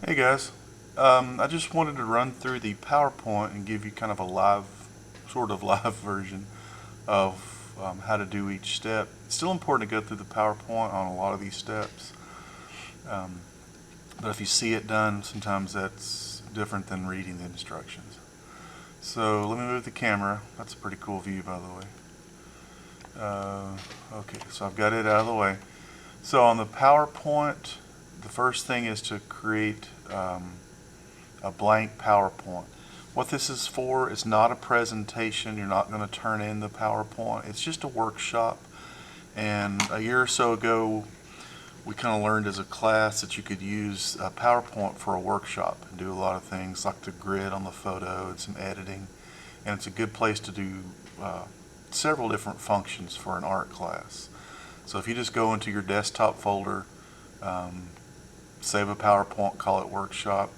Hey guys, I just wanted to run through the PowerPoint and give you kind of a sort of live version of how to do each step. It's still important to go through the PowerPoint on a lot of these steps, um, but if you see it done, sometimes that's different than reading the instructions. So let me move the camera. That's a pretty cool view, by the way. Okay, so I've got it out of the way. So on the PowerPoint, the first thing is to create a blank PowerPoint. What this is for is not a presentation. You're not going to turn in the PowerPoint. It's just a workshop. And a year or so ago, we kind of learned as a class that you could use a PowerPoint for a workshop and do a lot of things like the grid on the photo and some editing. And it's a good place to do several different functions for an art class. So if you just go into your desktop folder, save a PowerPoint, call it workshop,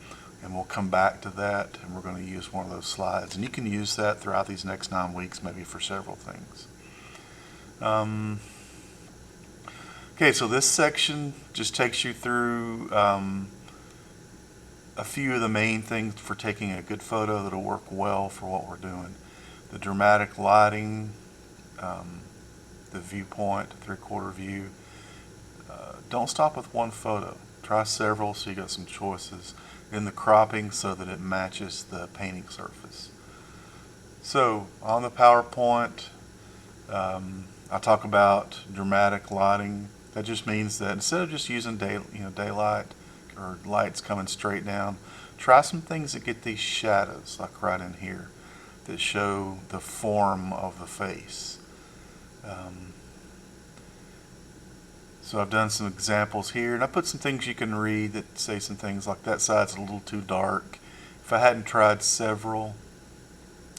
and we'll come back to that, and we're going to use one of those slides. And you can use that throughout these next 9 weeks, maybe for several things. Okay, so this section just takes you through a few of the main things for taking a good photo that'll work well for what we're doing. The dramatic lighting, the viewpoint, 3/4 view. Don't stop with one photo. Try several so you got some choices. In the cropping so that it matches the painting surface. So on the PowerPoint, I talk about dramatic lighting. That just means that instead of just using daylight or lights coming straight down, try some things that get these shadows, like right in here, that show the form of the face. So I've done some examples here, and I put some things you can read that say some things like that side's a little too dark. If I hadn't tried several,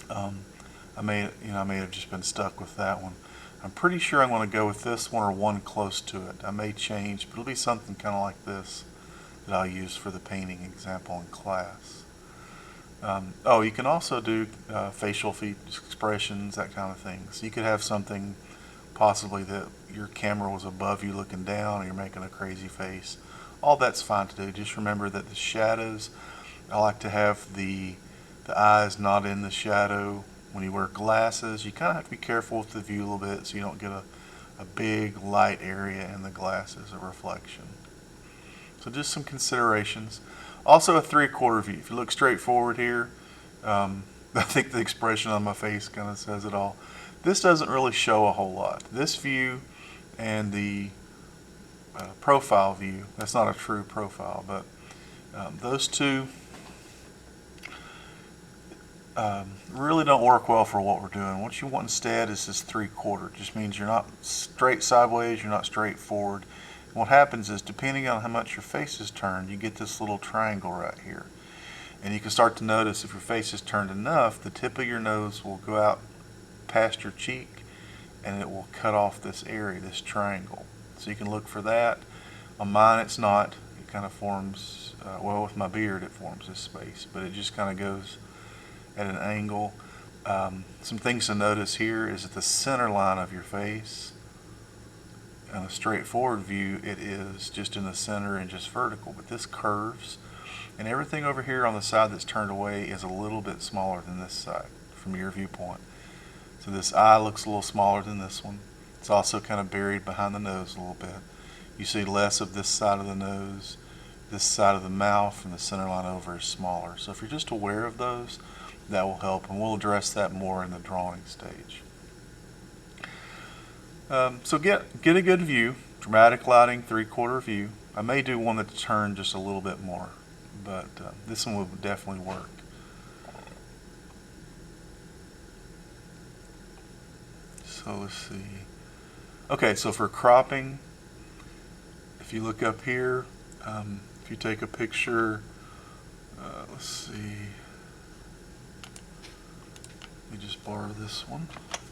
I may have just been stuck with that one. I'm pretty sure I'm going to go with this one or one close to it. I may change, but it'll be something kind of like this that I'll use for the painting example in class. You can also do facial expressions, that kind of thing. So you could have something possibly that your camera was above you looking down and you're making a crazy face. All that's fine to do. Just remember that the shadows, I like to have the eyes not in the shadow. When you wear glasses, you kind of have to be careful with the view a little bit so you don't get a big light area in the glasses, a reflection. So just some considerations. Also a 3/4 view. If you look straight forward here, I think the expression on my face kind of says it all. This doesn't really show a whole lot. This view and the profile view, that's not a true profile, but those two really don't work well for what we're doing. What you want instead is this 3/4. It just means you're not straight sideways, you're not straight forward. And what happens is, depending on how much your face is turned, you get this little triangle right here. And you can start to notice if your face is turned enough, the tip of your nose will go out past your cheek and it will cut off this area, this triangle. So you can look for that. On mine it's not. It kind of forms, with my beard it forms this space, but it just kind of goes at an angle. Some things to notice here is that the center line of your face, in a straightforward view, it is just in the center and just vertical, but this curves, and everything over here on the side that's turned away is a little bit smaller than this side from your viewpoint. So this eye looks a little smaller than this one. It's also kind of buried behind the nose a little bit. You see less of this side of the nose, this side of the mouth, and the center line over is smaller. So if you're just aware of those, that will help, and we'll address that more in the drawing stage. So get a good view, dramatic lighting, 3/4 view. I may do one that's turned just a little bit more, but this one will definitely work. So let's see. Okay, so for cropping, if you look up here, if you take a picture, let's see. Let me just borrow this one,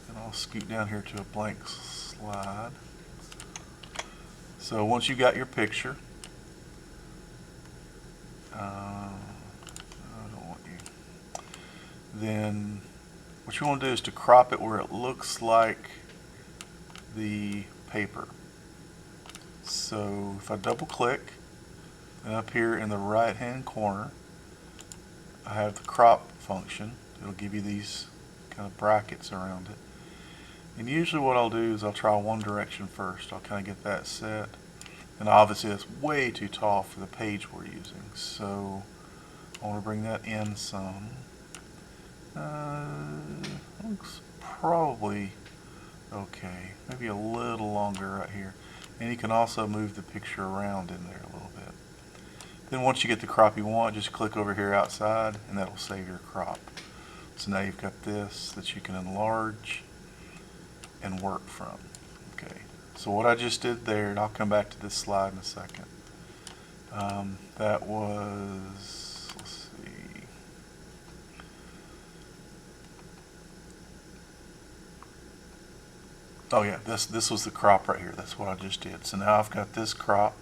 and I'll scoot down here to a blank slide. So once you got your picture, I don't want you. Then what you want to do is to crop it where it looks like the paper. So if I double click, And up here in the right hand corner, I have the crop function. It'll give you these kind of brackets around it. And usually what I'll do is I'll try one direction first. I'll kind of get that set. And obviously that's way too tall for the page we're using. So I want to bring that in some. Looks probably okay. Maybe a little longer right here. And you can also move the picture around in there a little bit. Then once you get the crop you want, just click over here outside and that'll save your crop. So now you've got this that you can enlarge and work from. Okay, so what I just did there, and I'll come back to this slide in a second. That was, let's see. Oh yeah, this was the crop right here. That's what I just did. So now I've got this crop.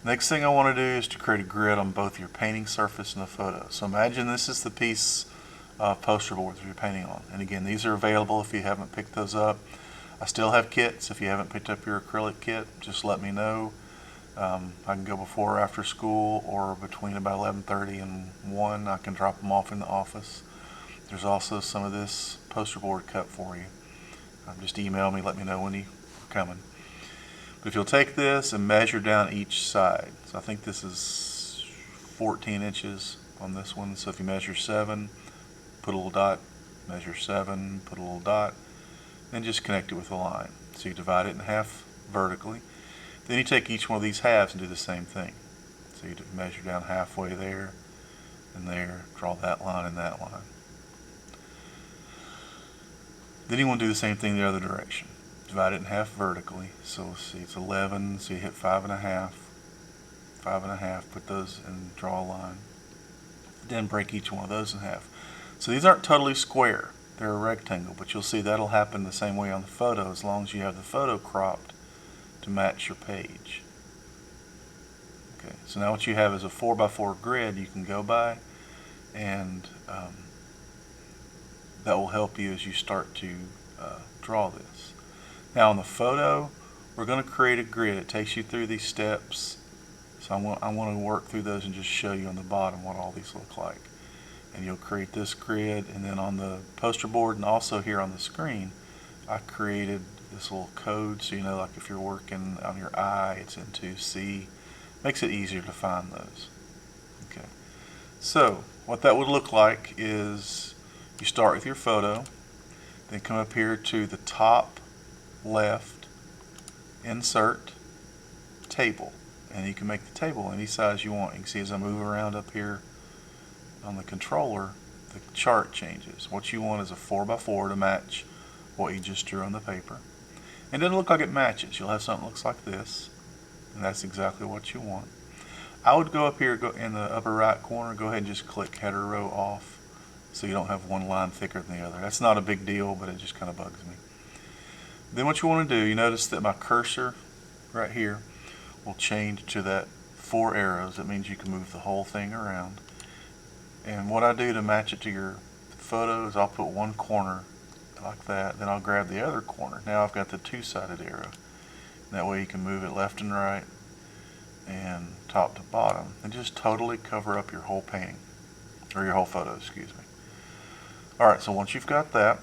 Next thing I want to do is to create a grid on both your painting surface and the photo. So imagine this is the piece of poster board that you're painting on. And again, these are available if you haven't picked those up. I still have kits. If you haven't picked up your acrylic kit, just let me know. I can go before or after school, or between about 11:30 and 1. I can drop them off in the office. There's also some of this poster board cut for you. Just email me, let me know when you're coming. But if you'll take this and measure down each side, so I think this is 14 inches on this one. So if you measure 7, put a little dot, measure 7, put a little dot, then just connect it with a line. So you divide it in half vertically. Then you take each one of these halves and do the same thing. So you measure down halfway there and there, draw that line and that line. Then you want to do the same thing the other direction. Divide it in half vertically. So let's see, it's 11, so you hit 5.5, 5.5, put those and draw a line. Then break each one of those in half. So these aren't totally square, they're a rectangle, but you'll see that'll happen the same way on the photo as long as you have the photo cropped to match your page. Okay, so now what you have is a 4x4 grid you can go by, and that will help you as you start to draw this. Now on the photo, we're going to create a grid. It takes you through these steps. So I want to work through those and just show you on the bottom what all these look like. And you'll create this grid, and then on the poster board and also here on the screen, I created this little code so you know, like if you're working on your eye, it's in 2C. Makes it easier to find those. Okay. So what that would look like is you start with your photo, then come up here to the top left, insert, table. And you can make the table any size you want. You can see as I move around up here on the controller, the chart changes. What you want is a 4x4 to match what you just drew on the paper. And it doesn't look like it matches. You'll have something that looks like this, and that's exactly what you want. I would go up here, go in the upper right corner, go ahead and just click header row off so you don't have one line thicker than the other. That's not a big deal, but it just kind of bugs me. Then what you want to do, you notice that my cursor right here will change to that 4 arrows. That means you can move the whole thing around. And what I do to match it to your photo is I'll put one corner like that, then I'll grab the other corner. Now I've got the 2-sided arrow. That way you can move it left and right and top to bottom and just totally cover up your whole painting, or your whole photo, excuse me. Alright, so once you've got that,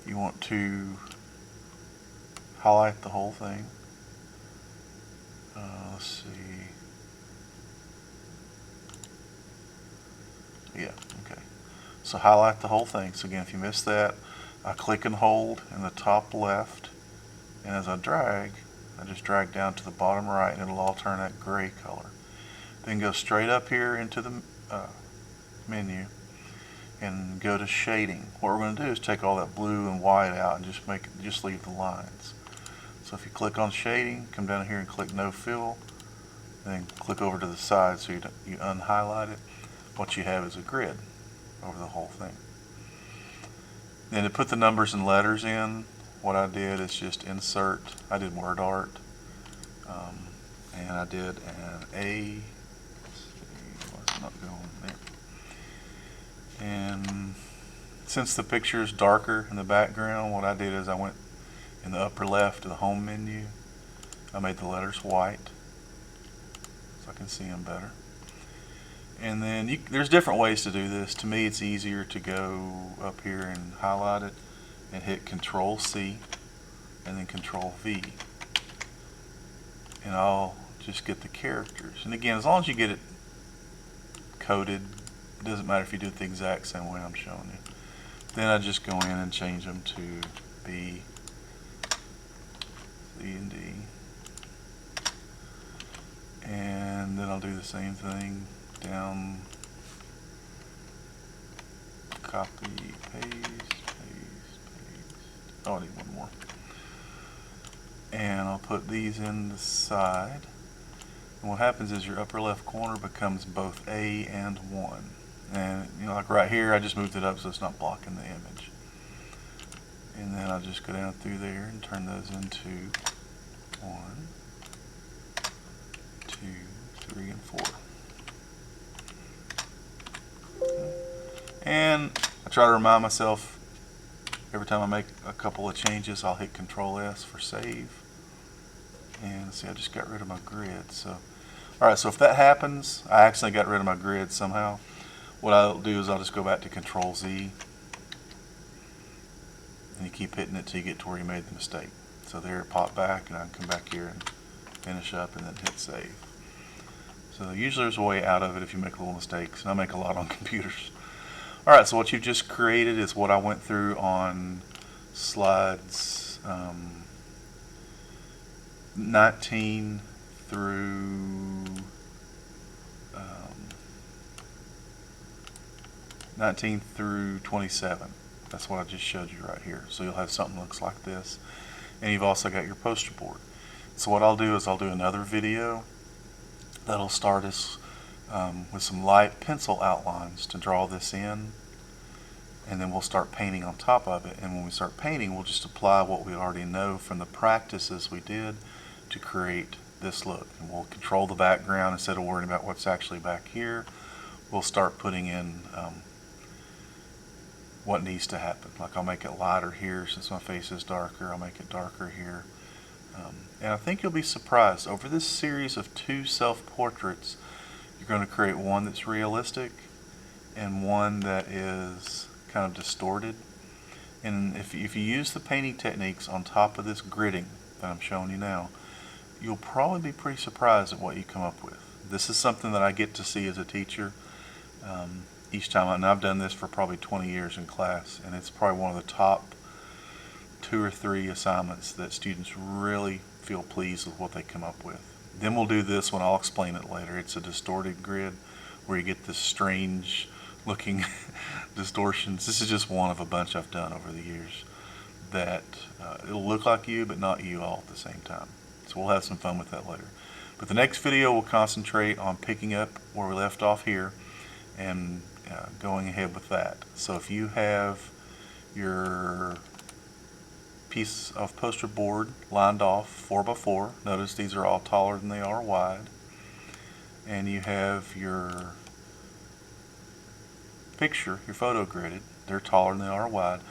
you want to highlight the whole thing. Let's see. Yeah, okay. So highlight the whole thing. So again, if you missed that, I click and hold in the top left, and as I drag, I just drag down to the bottom right, and it'll all turn that gray color. Then go straight up here into the menu and go to shading. What we're going to do is take all that blue and white out and just leave the lines. So if you click on shading, come down here and click no fill, then click over to the side so you unhighlight it. What you have is a grid over the whole thing. Then to put the numbers and letters in, what I did is just insert. I did word art, and I did an A. Let's see, why is it not going there? And since the picture is darker in the background, what I did is I went in the upper left to the home menu. I made the letters white, so I can see them better. And then there's different ways to do this. To me, it's easier to go up here and highlight it and hit Control C and then Control V. And I'll just get the characters. And again, as long as you get it coded, it doesn't matter if you do it the exact same way I'm showing you. Then I just go in and change them to B, C, and D. And then I'll do the same thing down, copy, paste. Oh, I need one more. And I'll put these in the side. And what happens is your upper left corner becomes both A and 1. And like right here, I just moved it up so it's not blocking the image. And then I'll just go down through there and turn those into 1, 2, 3, and 4. And I try to remind myself every time I make a couple of changes, I'll hit Control S for save. And see, I just got rid of my grid. So, alright, so if that happens, I accidentally got rid of my grid somehow. What I'll do is I'll just go back to Control Z. And you keep hitting it till you get to where you made the mistake. So there it popped back, and I can come back here and finish up and then hit save. So usually there's a way out of it if you make little mistakes, and I make a lot on computers. Alright, so what you've just created is what I went through on slides 19 through 19 through 27. That's what I just showed you right here. So you'll have something that looks like this. And you've also got your poster board. So what I'll do is I'll do another video that'll start us with some light pencil outlines to draw this in. And then we'll start painting on top of it. And when we start painting, we'll just apply what we already know from the practices we did to create this look. And we'll control the background instead of worrying about what's actually back here. We'll start putting in what needs to happen. Like I'll make it lighter here since my face is darker. I'll make it darker here. And I think you'll be surprised. Over this series of 2 self-portraits, you're going to create one that's realistic and one that is kind of distorted. And if you use the painting techniques on top of this gridding that I'm showing you now, you'll probably be pretty surprised at what you come up with. This is something that I get to see as a teacher each time, and I've done this for probably 20 years in class, and it's probably one of the top 2 or 3 assignments that students really feel pleased with what they come up with. Then we'll do this one, I'll explain it later. It's a distorted grid where you get this strange looking distortions. This is just one of a bunch I've done over the years that it'll look like you but not you all at the same time. So we'll have some fun with that later. But the next video will concentrate on picking up where we left off here and going ahead with that. So if you have your piece of poster board lined off 4x4, notice these are all taller than they are wide, and you have your picture, your photo gridded, they're taller than they are wide.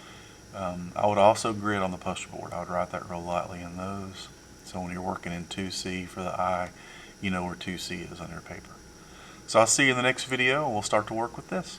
I would also grid on the poster board. I would write that real lightly in those, so when you're working in 2C for the eye, you know where 2C is on your paper. So I'll see you in the next video, and we'll start to work with this.